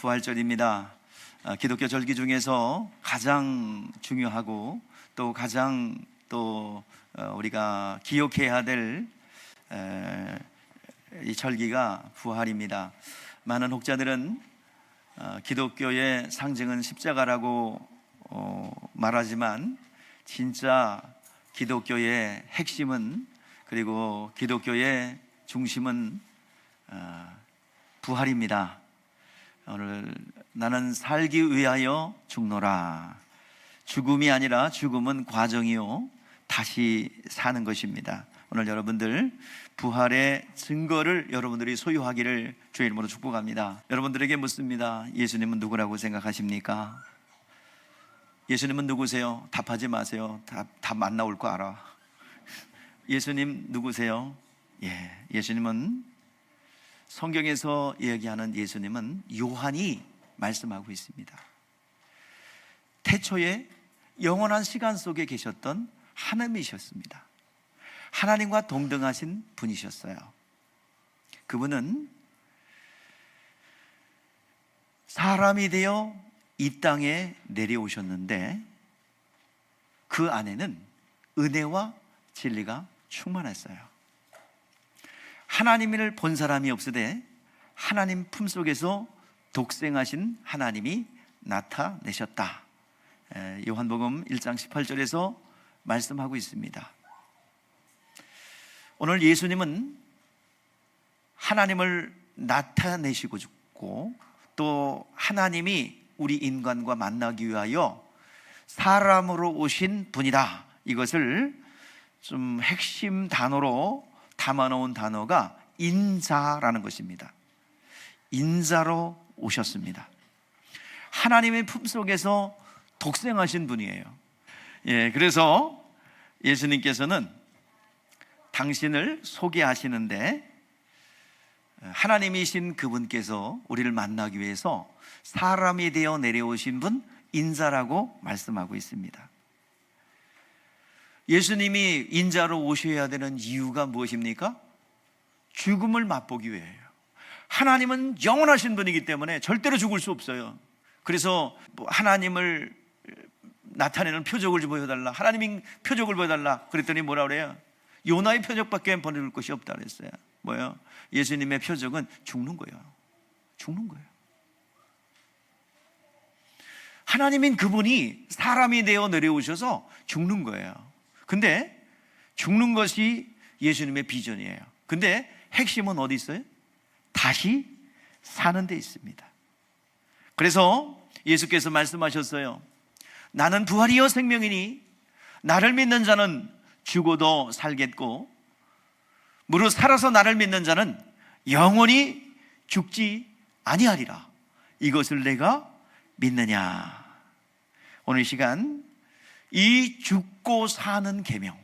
부활절입니다. 기독교 절기 중에서 가장 중요하고 또 가장 우리가 기억해야 될 이 절기가 부활입니다. 많은 혹자들은 기독교의 상징은 십자가라고 말하지만 진짜 기독교의 핵심은, 그리고 기독교의 중심은 부활입니다. 오늘 나는 살기 위하여 죽노라. 죽음이 아니라 죽음은 과정이요 다시 사는 것입니다. 오늘 여러분들 부활의 증거를 여러분들이 소유하기를 주의 이름으로 축복합니다. 여러분들에게 묻습니다. 예수님은 누구라고 생각하십니까? 예수님은 누구세요? 답하지 마세요. 답 안 나올 거 알아. 예수님 누구세요? 예수님은, 성경에서 이야기하는 예수님은 요한이 말씀하고 있습니다. 태초에 영원한 시간 속에 계셨던 하나님이셨습니다. 하나님과 동등하신 분이셨어요. 그분은 사람이 되어 이 땅에 내려오셨는데 그 안에는 은혜와 진리가 충만했어요. 하나님을 본 사람이 없으되 하나님 품속에서 독생하신 하나님이 나타내셨다. 요한복음 1장 18절에서 말씀하고 있습니다. 오늘 예수님은 하나님을 나타내시고 죽고 또 하나님이 우리 인간과 만나기 위하여 사람으로 오신 분이다. 이것을 좀 핵심 단어로 담아놓은 단어가 인자라는 것입니다. 인자로 오셨습니다. 하나님의 품속에서 독생하신 분이에요. 그래서 예수님께서는 당신을 소개하시는데 하나님이신 그분께서 우리를 만나기 위해서 사람이 되어 내려오신 분, 인자라고 말씀하고 있습니다. 예수님이 인자로 오셔야 되는 이유가 무엇입니까? 죽음을 맛보기 위해요. 하나님은 영원하신 분이기 때문에 절대로 죽을 수 없어요. 그래서 하나님을 나타내는 표적을 좀 보여달라, 하나님의 표적을 보여달라 그랬더니 뭐라 그래요? 요나의 표적밖에 보여줄 것이 없다 그랬어요. 뭐예요? 예수님의 표적은 죽는 거예요. 죽는 거예요. 하나님인 그분이 사람이 되어 내려오셔서 죽는 거예요. 근데 죽는 것이 예수님의 비전이에요. 근데 핵심은 어디 있어요? 다시 사는 데 있습니다. 그래서 예수께서 말씀하셨어요. 나는 부활이요 생명이니 나를 믿는 자는 죽어도 살겠고 무릇 살아서 나를 믿는 자는 영원히 죽지 아니하리라. 이것을 내가 믿느냐. 오늘 이 시간 이 죽고 사는 계명,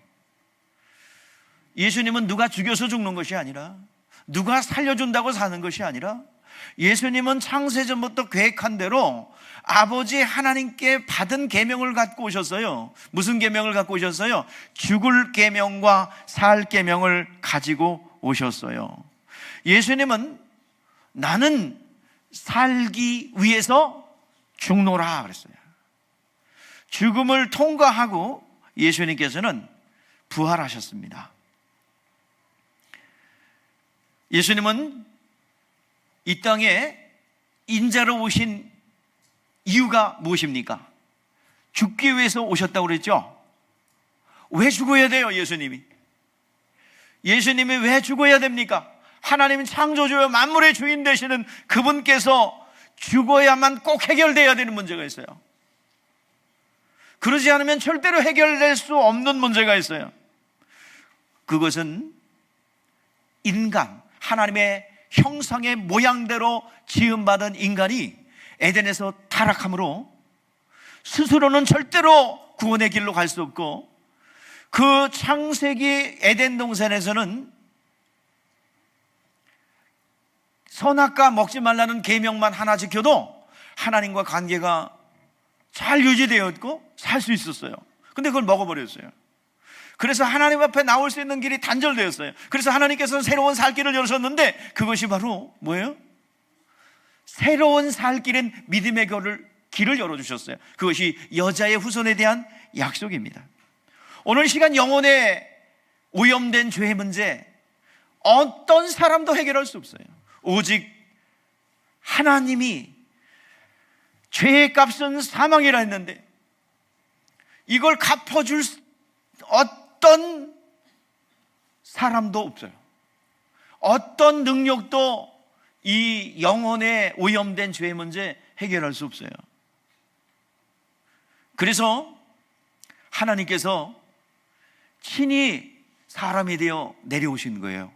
예수님은 누가 죽여서 죽는 것이 아니라, 누가 살려준다고 사는 것이 아니라, 예수님은 창세전부터 계획한 대로 아버지 하나님께 받은 계명을 갖고 오셨어요. 무슨 계명을 갖고 오셨어요? 죽을 계명과 살 계명을 가지고 오셨어요. 예수님은 나는 살기 위해서 죽노라 그랬어요. 죽음을 통과하고 예수님께서는 부활하셨습니다. 예수님은 이 땅에 인자로 오신 이유가 무엇입니까? 죽기 위해서 오셨다고 그랬죠? 왜 죽어야 돼요, 예수님이? 예수님이 왜 죽어야 됩니까? 하나님 창조주요 만물의 주인 되시는 그분께서 죽어야만 꼭 해결돼야 되는 문제가 있어요. 그러지 않으면 절대로 해결될 수 없는 문제가 있어요. 그것은 인간, 하나님의 형상의 모양대로 지음받은 인간이 에덴에서 타락함으로 스스로는 절대로 구원의 길로 갈 수 없고, 그 창세기 에덴 동산에서는 선악과 먹지 말라는 계명만 하나 지켜도 하나님과 관계가 잘 유지되었고 살 수 있었어요. 근데 그걸 먹어버렸어요. 그래서 하나님 앞에 나올 수 있는 길이 단절되었어요. 그래서 하나님께서는 새로운 살 길을 열으셨는데 그것이 바로 뭐예요? 새로운 살 길은 믿음의 길을 열어주셨어요. 그것이 여자의 후손에 대한 약속입니다. 오늘 시간 영혼에 오염된 죄의 문제, 어떤 사람도 해결할 수 없어요. 오직 하나님이 죄의 값은 사망이라 했는데 이걸 갚아줄 어떤 사람도 없어요. 어떤 능력도 이 영혼에 오염된 죄의 문제 해결할 수 없어요. 그래서 하나님께서 친히 사람이 되어 내려오신 거예요.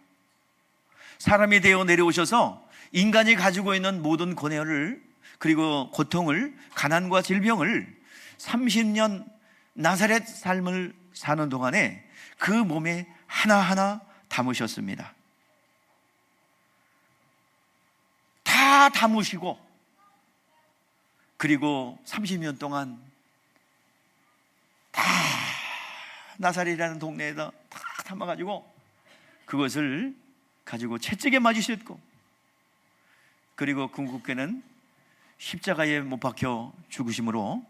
사람이 되어 내려오셔서 인간이 가지고 있는 모든 고뇌를, 그리고 고통을, 가난과 질병을 30년 나사렛 삶을 사는 동안에 그 몸에 하나하나 담으셨습니다. 다 담으시고, 그리고 30년 동안 다 나사렛이라는 동네에다 다 담아가지고 그것을 가지고 채찍에 맞으셨고, 그리고 궁극에는 십자가에 못 박혀 죽으심으로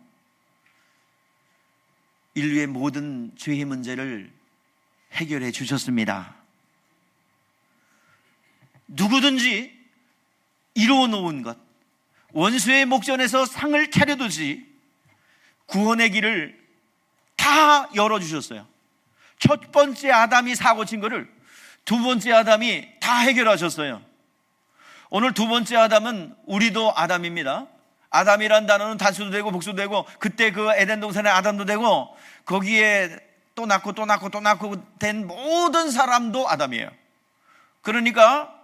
인류의 모든 죄의 문제를 해결해 주셨습니다. 누구든지 이루어 놓은 것, 원수의 목전에서 상을 차려두지 구원의 길을 다 열어주셨어요. 첫 번째 아담이 사고 친 거를 두 번째 아담이 다 해결하셨어요. 오늘 두 번째 아담은 우리도 아담입니다. 아담이란 단어는 단수도 되고 복수도 되고, 그때 그 에덴 동산의 아담도 되고, 거기에 또 낳고 또 낳고 또 낳고 된 모든 사람도 아담이에요. 그러니까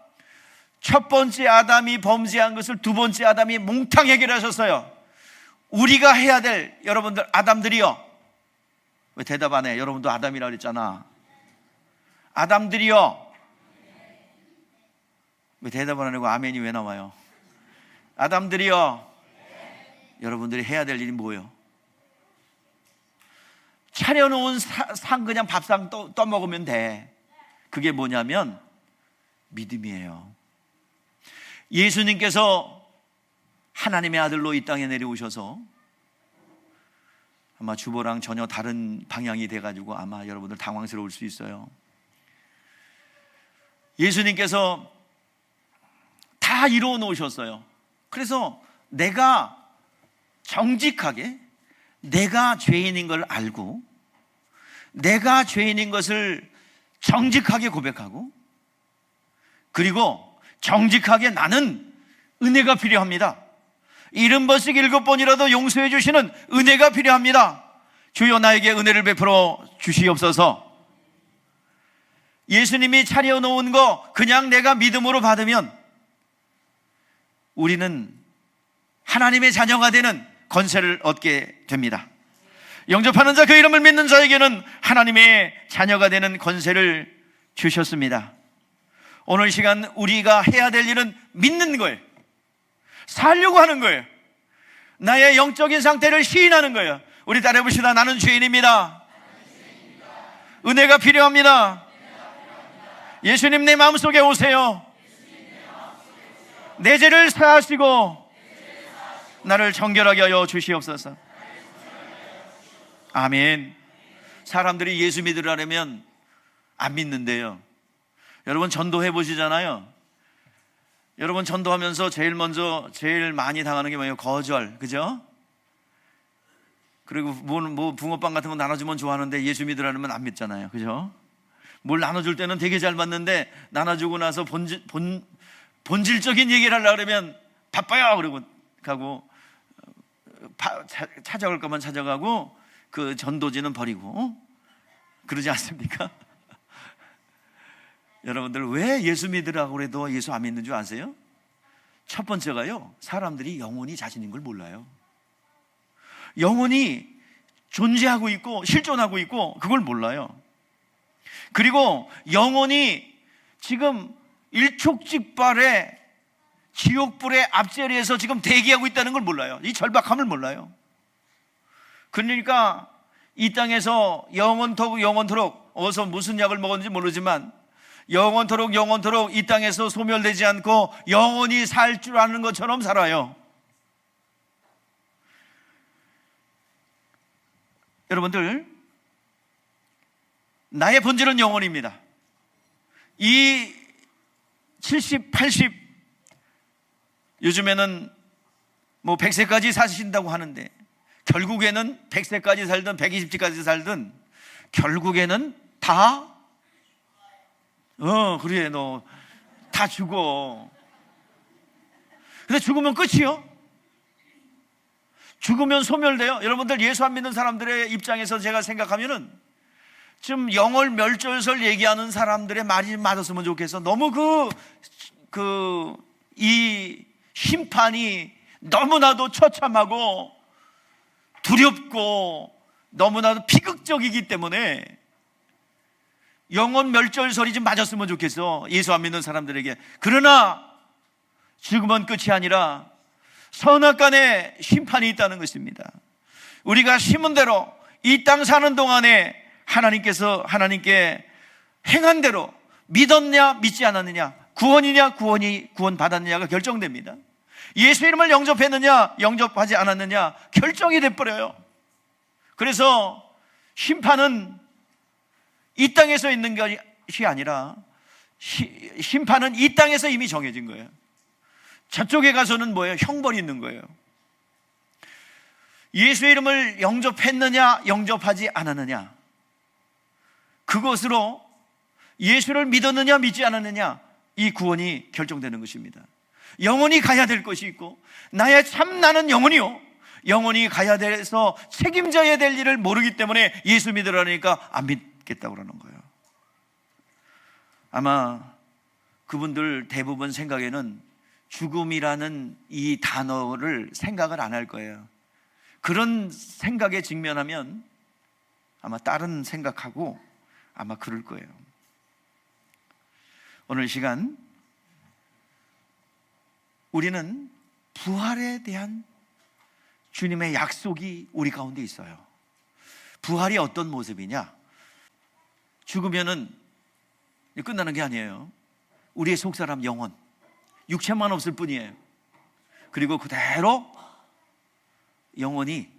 첫 번째 아담이 범죄한 것을 두 번째 아담이 몽땅 해결하셨어요. 우리가 해야 될, 여러분들 아담들이요, 왜 대답 안 해? 여러분도 아담이라 그랬잖아. 아담들이요, 왜 대답 안 하고 아멘이 왜 나와요? 아담들이요, 여러분들이 해야 될 일이 뭐예요? 차려놓은 상, 그냥 밥상 떠먹으면 돼. 그게 뭐냐면 믿음이에요. 예수님께서 하나님의 아들로 이 땅에 내려오셔서 아마 주보랑 전혀 다른 방향이 돼가지고 아마 여러분들 당황스러울 수 있어요. 예수님께서 다 이루어 놓으셨어요. 그래서 내가 정직하게, 내가 죄인인 걸 알고, 내가 죄인인 것을 정직하게 고백하고, 그리고 정직하게 나는 은혜가 필요합니다. 70번씩 7번이라도 용서해 주시는 은혜가 필요합니다. 주여 나에게 은혜를 베풀어 주시옵소서. 예수님이 차려놓은 거 그냥 내가 믿음으로 받으면 우리는 하나님의 자녀가 되는 권세를 얻게 됩니다. 영접하는 자, 그 이름을 믿는 자에게는 하나님의 자녀가 되는 권세를 주셨습니다. 오늘 시간 우리가 해야 될 일은 믿는 거예요. 살려고 하는 거예요. 나의 영적인 상태를 시인하는 거예요. 우리 따라해봅시다. 나는 죄인입니다. 은혜가 필요합니다. 예수님 내 마음속에 오세요. 내 죄를 사하시고 나를 정결하게 하여 주시옵소서. 아멘. 사람들이 예수 믿으려면 안 믿는데요. 여러분 전도해 보시잖아요. 여러분 전도하면서 제일 많이 당하는 게 뭐예요? 거절, 그죠? 그리고 뭐 붕어빵 같은 거 나눠주면 좋아하는데 예수 믿으라면 안 믿잖아요, 그죠? 뭘 나눠줄 때는 되게 잘 받는데 나눠주고 나서 본질적인 얘기를 하려고 그러면 바빠요 그러고 가고, 찾아갈 거면 찾아가고 그 전도지는 버리고, 그러지 않습니까? 여러분들 왜 예수 믿으라고 해도 예수 안 믿는 줄 아세요? 첫 번째가요, 사람들이 영혼이 자신인 걸 몰라요. 영혼이 존재하고 있고 실존하고 있고 그걸 몰라요. 그리고 영혼이 지금 일촉즉발의 지옥불의 앞자리에서 지금 대기하고 있다는 걸 몰라요. 이 절박함을 몰라요. 그러니까 이 땅에서 영원토록 어디서 무슨 약을 먹었는지 모르지만 영원토록 영원토록 이 땅에서 소멸되지 않고 영원히 살 줄 아는 것처럼 살아요. 여러분들, 나의 본질은 영원입니다. 이 70, 80, 요즘에는 뭐 100세까지 사신다고 하는데 결국에는 100세까지 살든 120세까지 살든 결국에는 다 그래, 너 다 죽어. 근데 죽으면 끝이요? 죽으면 소멸돼요? 여러분들, 예수 안 믿는 사람들의 입장에서 제가 생각하면은 지금 영월 멸절설 얘기하는 사람들의 말이 맞았으면 좋겠어. 너무 이 심판이 너무나도 처참하고 두렵고 너무나도 비극적이기 때문에 영원 멸절설이 좀 맞았으면 좋겠어, 예수 안 믿는 사람들에게. 그러나 죽으면 끝이 아니라 선악간에 심판이 있다는 것입니다. 우리가 심은 대로 이 땅 사는 동안에 하나님께 행한 대로 믿었냐 믿지 않았느냐, 구원이냐 구원 받았느냐가 결정됩니다. 예수 이름을 영접했느냐 영접하지 않았느냐 결정이 돼버려요. 그래서 심판은 이 땅에서 있는 것이 아니라 심판은 이 땅에서 이미 정해진 거예요. 저쪽에 가서는 뭐예요? 형벌이 있는 거예요. 예수의 이름을 영접했느냐 영접하지 않았느냐, 그것으로 예수를 믿었느냐 믿지 않았느냐, 이 구원이 결정되는 것입니다. 영원히 가야 될 것이 있고, 나의 참 나는 영원히 가야 돼서 책임져야 될 일을 모르기 때문에 예수 믿으라니까 안 믿겠다고 그러는 거예요. 아마 그분들 대부분 생각에는 죽음이라는 이 단어를 생각을 안 할 거예요. 그런 생각에 직면하면 아마 다른 생각하고 아마 그럴 거예요. 오늘 시간 우리는 부활에 대한 주님의 약속이 우리 가운데 있어요. 부활이 어떤 모습이냐? 죽으면은 끝나는 게 아니에요. 우리의 속사람 영혼, 육체만 없을 뿐이에요. 그리고 그대로 영혼이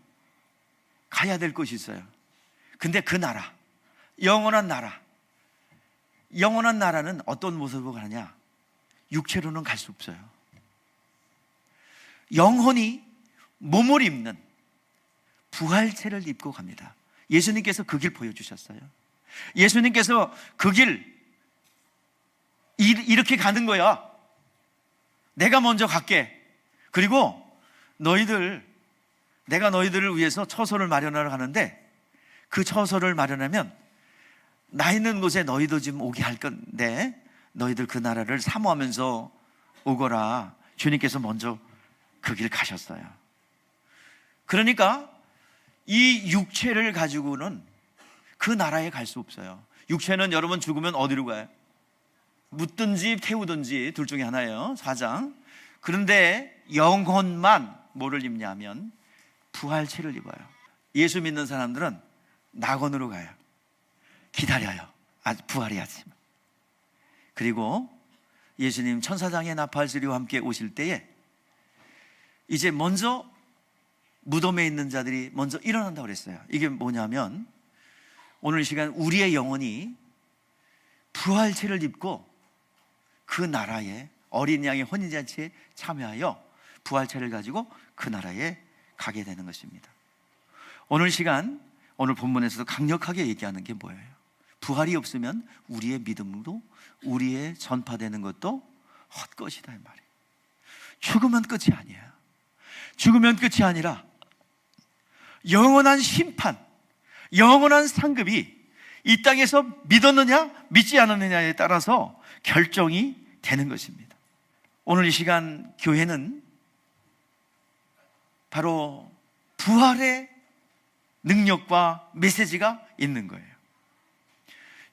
가야 될 곳이 있어요. 근데 그 나라, 영원한 나라는 어떤 모습으로 가느냐? 육체로는 갈 수 없어요. 영혼이 몸을 입는 부활체를 입고 갑니다. 예수님께서 그 길 보여주셨어요. 예수님께서 그 길 이렇게 가는 거야. 내가 먼저 갈게. 그리고 내가 너희들을 위해서 처소를 마련하러 가는데, 그 처소를 마련하면 나 있는 곳에 너희도 지금 오게 할 건데 너희들 그 나라를 사모하면서 오거라. 주님께서 먼저 그 길 가셨어요. 그러니까 이 육체를 가지고는 그 나라에 갈 수 없어요. 육체는 여러분 죽으면 어디로 가요? 묻든지 태우든지 둘 중에 하나예요, 사장. 그런데 영혼만 뭐를 입냐면 부활체를 입어요. 예수 믿는 사람들은 낙원으로 가요. 기다려요. 아직 부활이 아직. 그리고 예수님 천사장의 나팔소리와 함께 오실 때에 이제 먼저 무덤에 있는 자들이 먼저 일어난다고 그랬어요. 이게 뭐냐면 오늘 이 시간 우리의 영혼이 부활체를 입고 그 나라에 어린 양의 혼인잔치에 참여하여 부활체를 가지고 그 나라에 가게 되는 것입니다. 오늘 시간, 오늘 본문에서도 강력하게 얘기하는 게 뭐예요? 부활이 없으면 우리의 믿음도, 우리의 전파되는 것도 헛것이다, 이 말이에요. 죽으면 끝이 아니에요. 죽으면 끝이 아니라 영원한 심판, 영원한 상급이 이 땅에서 믿었느냐 믿지 않았느냐에 따라서 결정이 되는 것입니다. 오늘 이 시간 교회는 바로 부활의 능력과 메시지가 있는 거예요.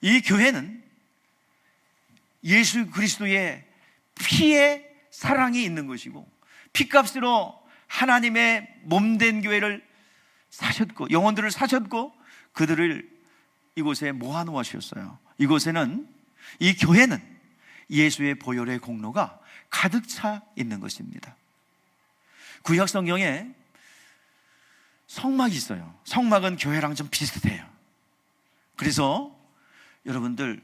이 교회는 예수 그리스도의 피의 사랑이 있는 것이고, 피값으로 하나님의 몸된 교회를 사셨고, 영혼들을 사셨고, 그들을 이곳에 모아놓으셨어요. 이곳에는 이 교회는 예수의 보혈의 공로가 가득 차 있는 것입니다. 구약 성경에 성막이 있어요. 성막은 교회랑 좀 비슷해요. 그래서 여러분들,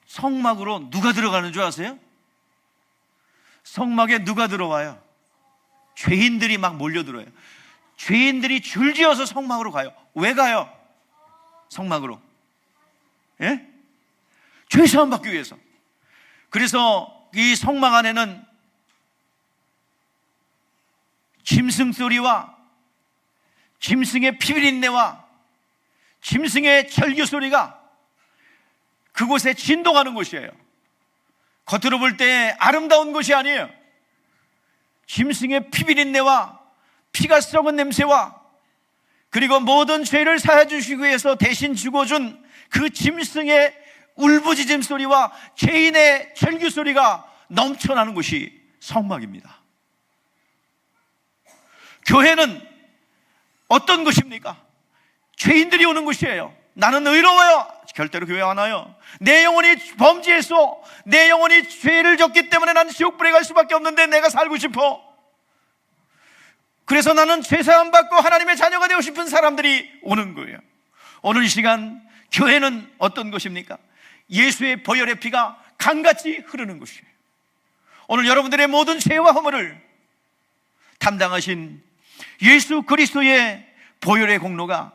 성막으로 누가 들어가는 줄 아세요? 성막에 누가 들어와요? 죄인들이 막 몰려들어요. 죄인들이 줄지어서 성막으로 가요. 왜 가요? 성막으로. 예? 죄 사함 받기 위해서. 그래서 이 성막 안에는 짐승 소리와 짐승의 피비린내와 짐승의 절규 소리가 그곳에 진동하는 곳이에요. 겉으로 볼 때 아름다운 곳이 아니에요. 짐승의 피비린내와 피가 썩은 냄새와 그리고 모든 죄를 사해주시기 위해서 대신 죽어준 그 짐승의 울부짖음 소리와 죄인의 절규 소리가 넘쳐나는 곳이 성막입니다. 교회는 어떤 곳입니까? 죄인들이 오는 곳이에요. 나는 의로워요. 절대로 교회 안 와요. 내 영혼이 범죄했어. 내 영혼이 죄를 졌기 때문에 나는 지옥불에 갈 수밖에 없는데 내가 살고 싶어. 그래서 나는 죄사함 받고 하나님의 자녀가 되고 싶은 사람들이 오는 거예요. 오늘 이 시간 교회는 어떤 곳입니까? 예수의 보혈의 피가 강같이 흐르는 곳이에요. 오늘 여러분들의 모든 죄와 허물을 담당하신 예수 그리스도의 보혈의 공로가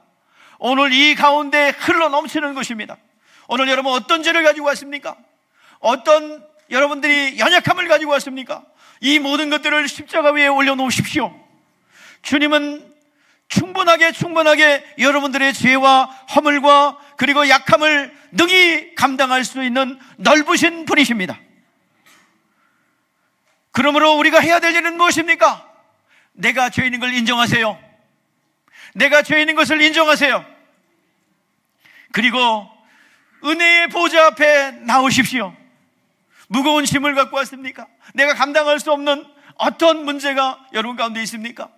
오늘 이 가운데 흘러 넘치는 것입니다. 오늘 여러분 어떤 죄를 가지고 왔습니까? 어떤 여러분들이 연약함을 가지고 왔습니까? 이 모든 것들을 십자가 위에 올려놓으십시오. 주님은 충분하게 여러분들의 죄와 허물과 그리고 약함을 능히 감당할 수 있는 넓으신 분이십니다. 그러므로 우리가 해야 될 일은 무엇입니까? 내가 죄인인 걸 인정하세요. 내가 죄인인 것을 인정하세요. 그리고 은혜의 보좌 앞에 나오십시오. 무거운 짐을 갖고 왔습니까? 내가 감당할 수 없는 어떤 문제가 여러분 가운데 있습니까?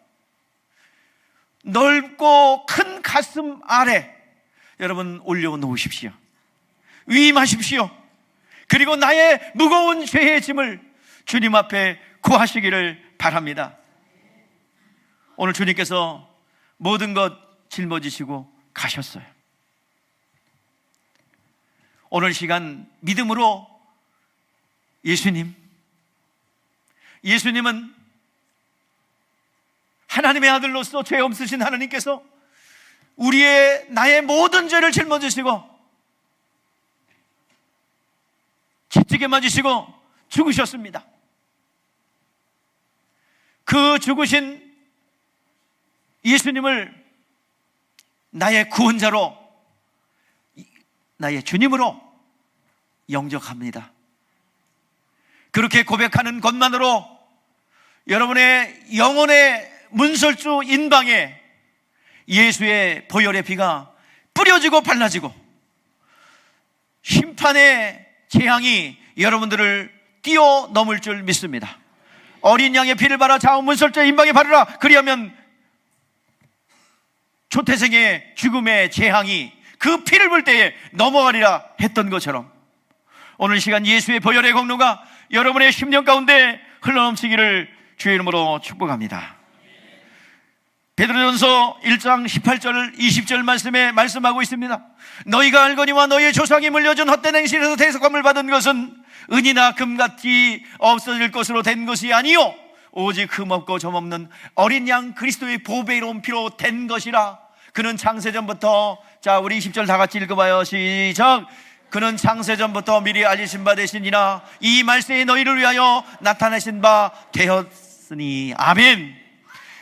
넓고 큰 가슴 아래 여러분 올려놓으십시오. 위임하십시오. 그리고 나의 무거운 죄의 짐을 주님 앞에 구하시기를 바랍니다. 오늘 주님께서 모든 것 짊어지시고 가셨어요. 오늘 시간 믿음으로 예수님은 하나님의 아들로서 죄 없으신 하나님께서 나의 모든 죄를 짊어지시고 채찍에 맞으시고 죽으셨습니다. 그 죽으신 예수님을 나의 구원자로, 나의 주님으로 영접합니다. 그렇게 고백하는 것만으로 여러분의 영혼의 문설주 인방에 예수의 보혈의 피가 뿌려지고 발라지고 심판의 재앙이 여러분들을 뛰어넘을 줄 믿습니다. 어린 양의 피를 발아 좌우 문설주 인방에 바르라. 그리하면 초태생의 죽음의 재앙이 그 피를 볼 때에 넘어가리라 했던 것처럼 오늘 이 시간 예수의 보혈의 공로가 여러분의 심령 가운데 흘러넘치기를 주의 이름으로 축복합니다. 베드로전서 1장 18절 20절 말씀에 말씀하고 있습니다. 너희가 알거니와 너희의 조상이 물려준 헛된 행실에서 대속함을 받은 것은 은이나 금같이 없어질 것으로 된 것이 아니요 오직 흠없고 점없는 어린 양 그리스도의 보배로운 피로 된 것이라. 그는 창세전부터, 자 우리 20절 다 같이 읽어봐요. 시작. 그는 창세전부터 미리 알리신 바 되시니라. 이 말씀이 너희를 위하여 나타내신 바 되었으니. 아멘.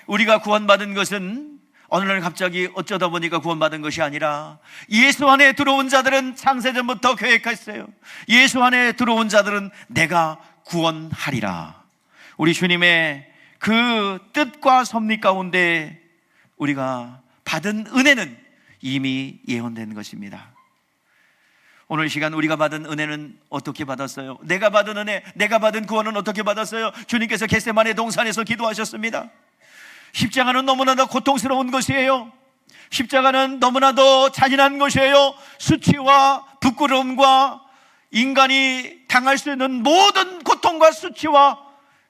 우리가 구원받은 것은 어느 날 갑자기 어쩌다 보니까 구원받은 것이 아니라 예수 안에 들어온 자들은 창세전부터 계획했어요. 예수 안에 들어온 자들은 내가 구원하리라. 우리 주님의 그 뜻과 섭리 가운데 우리가 받은 은혜는 이미 예언된 것입니다. 오늘 이 시간 우리가 받은 은혜는 어떻게 받았어요? 내가 받은 은혜, 내가 받은 구원은 어떻게 받았어요? 주님께서 겟세마네 동산에서 기도하셨습니다. 십자가는 너무나도 고통스러운 것이에요. 십자가는 너무나도 잔인한 것이에요. 수치와 부끄러움과 인간이 당할 수 있는 모든 고통과 수치와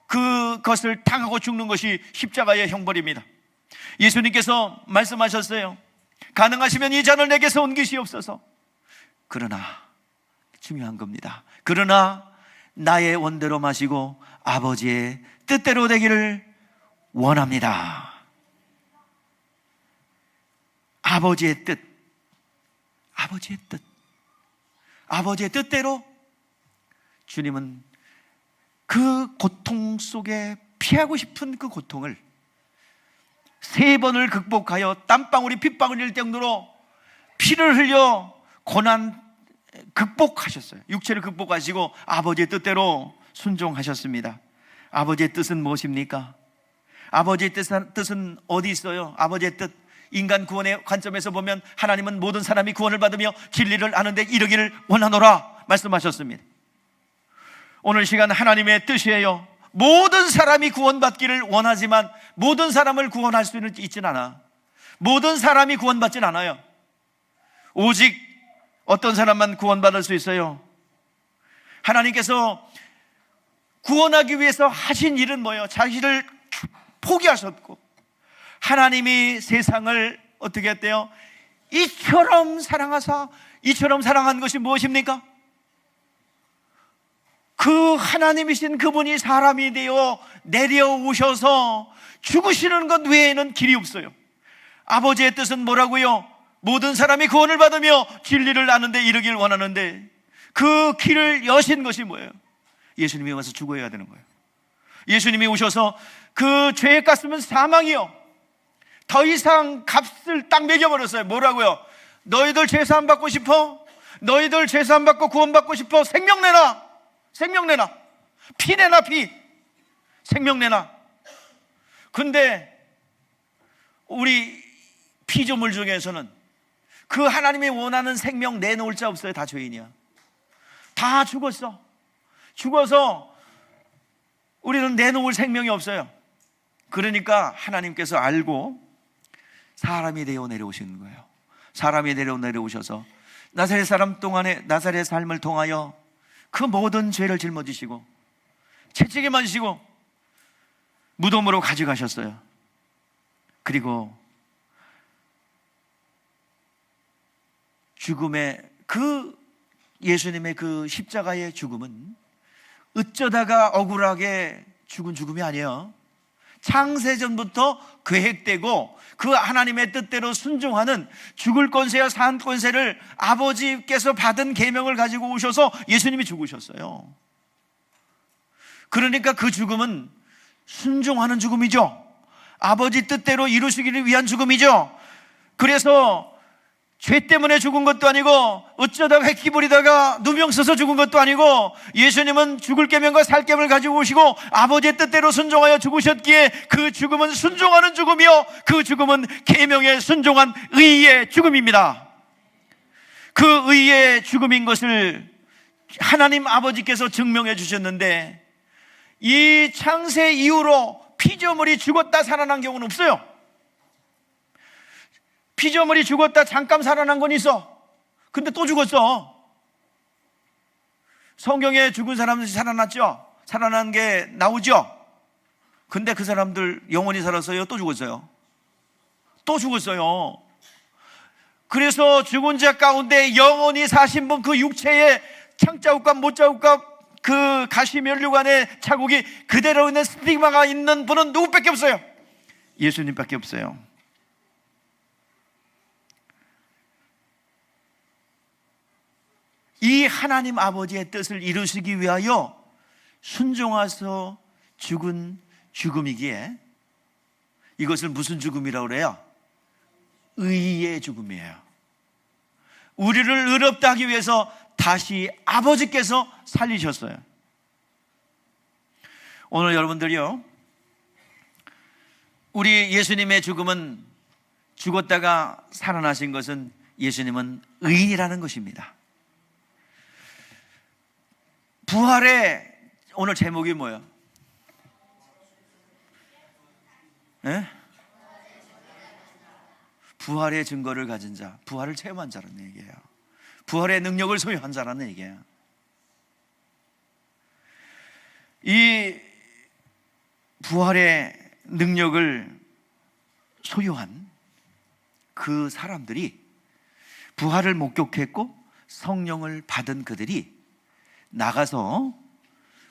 그것을 당하고 죽는 것이 십자가의 형벌입니다. 예수님께서 말씀하셨어요. 가능하시면 이 잔을 내게서 옮기시옵소서. 그러나 중요한 겁니다. 그러나 나의 원대로 마시고 아버지의 뜻대로 되기를 원합니다. 아버지의 뜻, 아버지의 뜻, 아버지의 뜻대로 주님은 그 고통 속에 피하고 싶은 그 고통을 3번을 극복하여 땀방울이 핏방울일 정도로 피를 흘려 고난 극복하셨어요. 육체를 극복하시고 아버지의 뜻대로 순종하셨습니다. 아버지의 뜻은 무엇입니까? 아버지의 뜻은 어디 있어요? 아버지의 뜻, 인간 구원의 관점에서 보면 하나님은 모든 사람이 구원을 받으며 진리를 아는데 이르기를 원하노라 말씀하셨습니다. 오늘 시간 하나님의 뜻이에요. 모든 사람이 구원받기를 원하지만 모든 사람을 구원할 수는 있진 않아. 모든 사람이 구원받진 않아요. 오직 어떤 사람만 구원받을 수 있어요. 하나님께서 구원하기 위해서 하신 일은 뭐예요? 자신을 포기하셨고, 하나님이 세상을 어떻게 했대요? 이처럼 사랑하사, 이처럼 사랑한 것이 무엇입니까? 그 하나님이신 그분이 사람이 되어 내려오셔서 죽으시는 것 외에는 길이 없어요. 아버지의 뜻은 뭐라고요? 모든 사람이 구원을 받으며 진리를 아는데 이르길 원하는데, 그 길을 여신 것이 뭐예요? 예수님이 와서 죽어야 되는 거예요. 예수님이 오셔서 그 죄의 값은 사망이요, 더 이상 값을 딱 매겨버렸어요. 뭐라고요? 너희들 죄사함 받고 싶어? 너희들 죄사함 받고 구원받고 싶어? 생명 내놔. 생명 내놔. 피 내놔. 피. 생명 내놔. 근데 우리 피조물 중에서는 그 하나님이 원하는 생명 내놓을 자 없어요. 다 죄인이야. 다 죽었어. 죽어서 우리는 내놓을 생명이 없어요. 그러니까 하나님께서 알고 사람이 되어 내려오시는 거예요. 사람이 내려오셔서 나사렛 사람 동안에 나사렛 삶을 통하여 그 모든 죄를 짊어지시고 채찍에만 지시고 무덤으로 가져가셨어요. 그리고 죽음의 그 예수님의 그 십자가의 죽음은 어쩌다가 억울하게 죽은 죽음이 아니에요. 창세전부터 계획되고 그 하나님의 뜻대로 순종하는 죽을 권세와 산 권세를 아버지께서 받은 계명을 가지고 오셔서 예수님이 죽으셨어요. 그러니까 그 죽음은 순종하는 죽음이죠. 아버지 뜻대로 이루시기를 위한 죽음이죠. 그래서 죄 때문에 죽은 것도 아니고 어쩌다가 획기 부리다가 누명 써서 죽은 것도 아니고, 예수님은 죽을 계명과 살 계명을 가지고 오시고 아버지의 뜻대로 순종하여 죽으셨기에 그 죽음은 순종하는 죽음이요, 그 죽음은 계명에 순종한 의의 죽음입니다. 그 의의 죽음인 것을 하나님 아버지께서 증명해 주셨는데, 이 창세 이후로 피조물이 죽었다 살아난 경우는 없어요. 피조물이 죽었다 잠깐 살아난 건 있어. 근데 또 죽었어. 성경에 죽은 사람들이 살아났죠. 살아난 게 나오죠. 근데 그 사람들 영원히 살았어요? 또 죽었어요? 또 죽었어요. 그래서 죽은 자 가운데 영원히 사신 분, 그 육체의 창자국과 못자국과 그 가시면류관의 자국이 그대로 있는 스tig마가 있는 분은 누구밖에 없어요? 예수님밖에 없어요. 이 하나님 아버지의 뜻을 이루시기 위하여 순종하서 죽은 죽음이기에 이것을 무슨 죽음이라고 그래요? 의의 죽음이에요. 우리를 의롭다 하기 위해서 다시 아버지께서 살리셨어요. 오늘 여러분들이요, 우리 예수님의 죽음은, 죽었다가 살아나신 것은 예수님은 의인이라는 것입니다. 부활의 오늘 제목이 뭐예요? 네? 부활의 증거를 가진 자, 부활을 체험한 자라는 얘기예요. 부활의 능력을 소유한 자라는 얘기예요. 이 부활의 능력을 소유한 그 사람들이, 부활을 목격했고 성령을 받은 그들이 나가서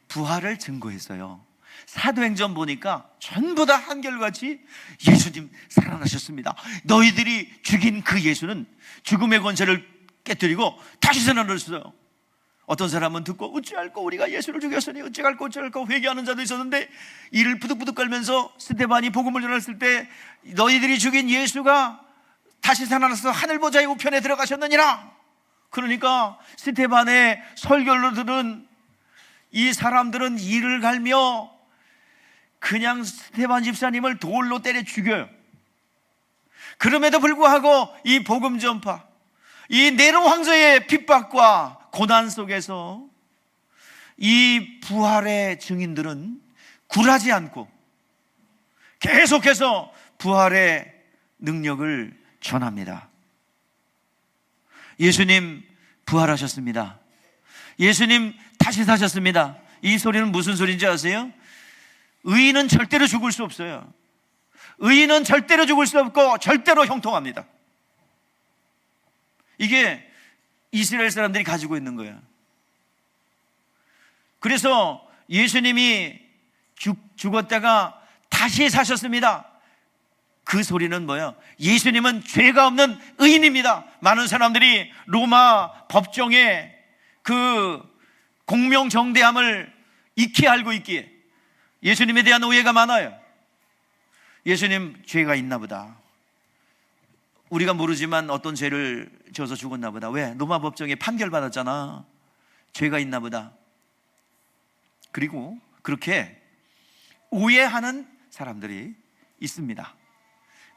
부활을 증거했어요. 사도행전 보니까 전부 다 한결같이 예수님 살아나셨습니다, 너희들이 죽인 그 예수는 죽음의 권세를 깨뜨리고 다시 살아나셨어요. 어떤 사람은 듣고 어찌할꼬 우리가 예수를 죽였으니 어찌할꼬 회개하는 자도 있었는데, 이를 부득부득 깔면서 스데반이 복음을 전했을 때 너희들이 죽인 예수가 다시 살아나서 하늘 보좌의 우편에 들어가셨느니라. 그러니까 스데반의 설교를 들은 이 사람들은 이를 갈며 그냥 스데반 집사님을 돌로 때려 죽여요. 그럼에도 불구하고 이 복음 전파, 이 네로 황제의 핍박과 고난 속에서 이 부활의 증인들은 굴하지 않고 계속해서 부활의 능력을 전합니다. 예수님 부활하셨습니다. 예수님 다시 사셨습니다. 이 소리는 무슨 소리인지 아세요? 의인은 절대로 죽을 수 없어요. 의인은 절대로 죽을 수 없고 절대로 형통합니다. 이게 이스라엘 사람들이 가지고 있는 거예요. 그래서 예수님이 죽었다가 다시 사셨습니다. 그 소리는 뭐예요? 예수님은 죄가 없는 의인입니다. 많은 사람들이 로마 법정의 그 공명정대함을 익히 알고 있기에 예수님에 대한 오해가 많아요. 예수님 죄가 있나 보다, 우리가 모르지만 어떤 죄를 져서 죽었나 보다, 왜? 로마 법정에 판결받았잖아, 죄가 있나 보다. 그리고 그렇게 오해하는 사람들이 있습니다.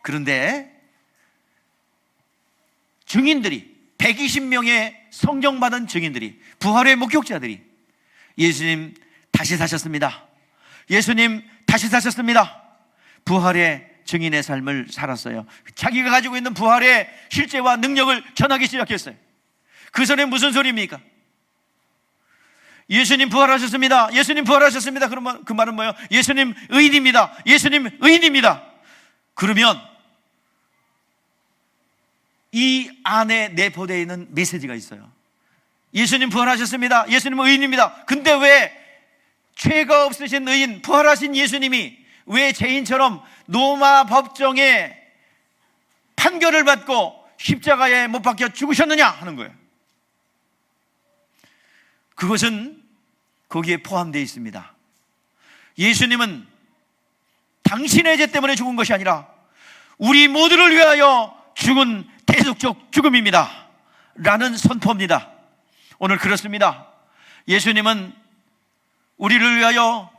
그런데 증인들이, 120명의 성경받은 증인들이, 부활의 목격자들이 예수님 다시 사셨습니다, 예수님 다시 사셨습니다, 부활의 증인의 삶을 살았어요. 자기가 가지고 있는 부활의 실제와 능력을 전하기 시작했어요. 그 소리는 무슨 소리입니까? 예수님 부활하셨습니다, 예수님 부활하셨습니다. 그러면 그 말은 뭐예요? 예수님 의인입니다, 예수님 의인입니다. 그러면 이 안에 내포되어 있는 메시지가 있어요. 예수님 부활하셨습니다, 예수님 의인입니다. 근데 왜 죄가 없으신 의인, 부활하신 예수님이 왜 죄인처럼 로마 법정에 판결을 받고 십자가에 못 박혀 죽으셨느냐 하는 거예요. 그것은 거기에 포함되어 있습니다. 예수님은 당신의 죄 때문에 죽은 것이 아니라 우리 모두를 위하여 죽은 대속적 죽음입니다 라는 선포입니다. 오늘 그렇습니다. 예수님은 우리를 위하여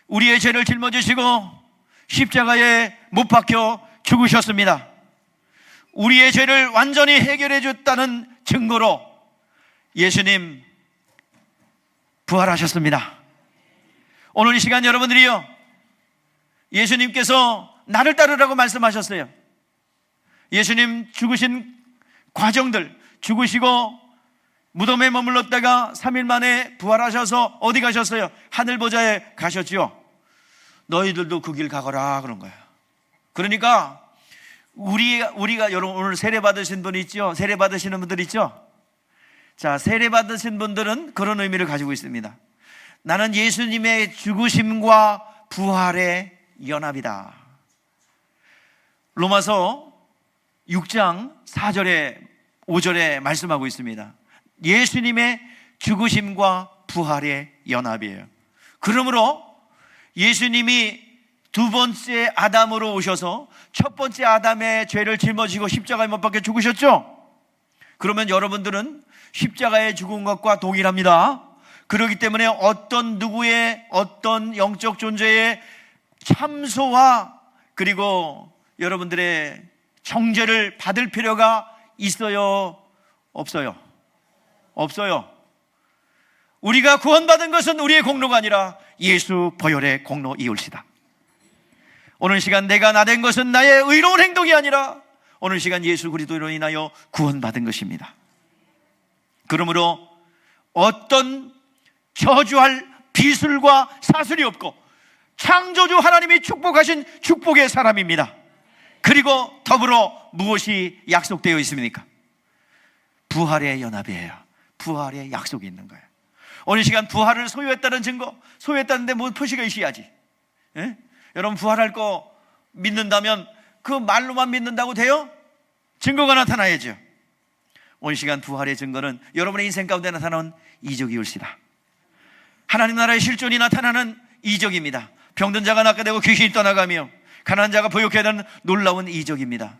우리의 죄를 짊어지시고 십자가에 못 박혀 죽으셨습니다. 우리의 죄를 완전히 해결해 줬다는 증거로 예수님 부활하셨습니다. 오늘 이 시간 여러분들이요, 예수님께서 나를 따르라고 말씀하셨어요. 예수님 죽으신 과정들, 죽으시고 무덤에 머물렀다가 3일 만에 부활하셔서 어디 가셨어요? 하늘 보좌에 가셨죠. 너희들도 그 길 가거라 그런 거예요. 그러니까 우리가 여러분 오늘 세례 받으신 분 있죠? 세례 받으시는 분들 있죠? 자, 세례 받으신 분들은 그런 의미를 가지고 있습니다. 나는 예수님의 죽으심과 부활의 연합이다. 로마서 6장 4절에 5절에 말씀하고 있습니다. 예수님의 죽으심과 부활의 연합이에요. 그러므로 예수님이 두 번째 아담으로 오셔서 첫 번째 아담의 죄를 짊어지고 십자가에 못 박혀 죽으셨죠? 그러면 여러분들은 십자가에 죽은 것과 동일합니다. 그렇기 때문에 어떤 누구의 어떤 영적 존재의 참소와 그리고 여러분들의 정죄를 받을 필요가 있어요? 없어요? 없어요. 우리가 구원받은 것은 우리의 공로가 아니라 예수 보혈의 공로이올시다. 오늘 시간 내가 나된 것은 나의 의로운 행동이 아니라 오늘 시간 예수 그리스도로 인하여 구원받은 것입니다. 그러므로 어떤 저주할 비술과 사술이 없고 창조주 하나님이 축복하신 축복의 사람입니다. 그리고 더불어 무엇이 약속되어 있습니까? 부활의 연합이에요. 부활의 약속이 있는 거예요. 오늘 시간 부활을 소유했다는 증거, 소유했다는데 뭐 표시가 있어야지. 예? 여러분 부활할 거 믿는다면 그 말로만 믿는다고 돼요? 증거가 나타나야죠. 오늘 시간 부활의 증거는 여러분의 인생 가운데 나타나는 이적이 올시다. 하나님 나라의 실존이 나타나는 이적입니다. 병든 자가 낫게 되고 귀신이 떠나가며 가난한 자가 부욕해야 되는 놀라운 이적입니다.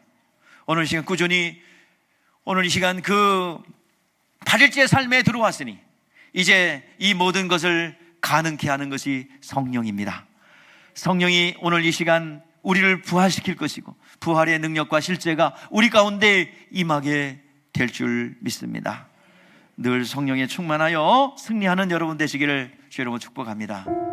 오늘 시간 꾸준히 오늘 이 시간 그 8일째 삶에 들어왔으니 이제 이 모든 것을 가능케 하는 것이 성령입니다. 성령이 오늘 이 시간 우리를 부활시킬 것이고 부활의 능력과 실제가 우리 가운데 임하게 될 줄 믿습니다. 늘 성령에 충만하여 승리하는 여러분 되시기를 주 여러분 축복합니다.